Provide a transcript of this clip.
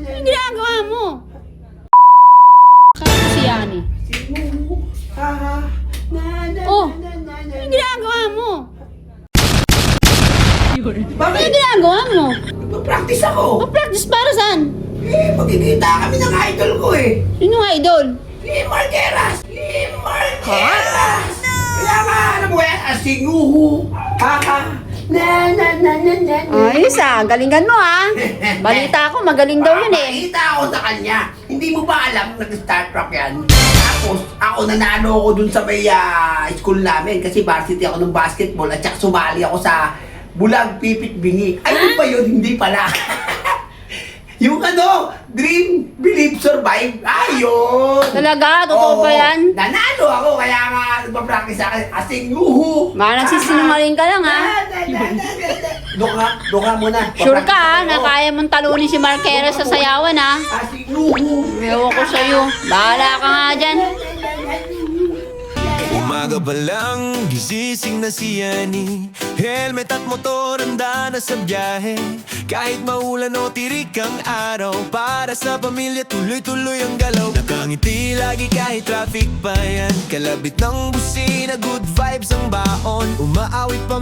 Anong ginagawa mo? Kaya si Yani. Oh, anong ginagawa mo? Bakit? Anong ginagawa mo? Nagpa-practice ako. Pa-practice para saan? Magkikita kami ng idol ko eh. Sino nga idol? Si Marqueras! Si Marqueras! Kaya nga, alam mo yan, asinguhu. Ayos galingan mo Balita ko, magaling daw yun eh. Pakita ako sa kanya. Hindi mo ba alam, nag-Star Trek yan? Tapos, ako nanalo ako dun sa may school namin kasi varsity ako ng basketball at saka sumali ako sa Bulag Pipit Bingi. Ayun ba yun? Hindi pala. Yung Dream, Believe, Survive. Ayun! Talaga? Totoo ba yan? Nanalo ako, kaya nga nagpa-practice ako. Asing yuhu! Baka nagsisinungaling ka lang Doon ka muna. Sure ka na kaya mong talunin si Marqueras sa sayawan Asing yuhu! Ewan ko sa'yo. Bahala ka nga dyan. Umaga pa lang, gisising na si Yani. Helmet at motor, handa na sa biyahe. Kahit maulan o tirik ang araw, para sa pamilya tuloy-tuloy ang galaw. Nakangiti lagi kahit traffic pa yan. Kalabit ng busina, good vibes ang baon. Umaawit pa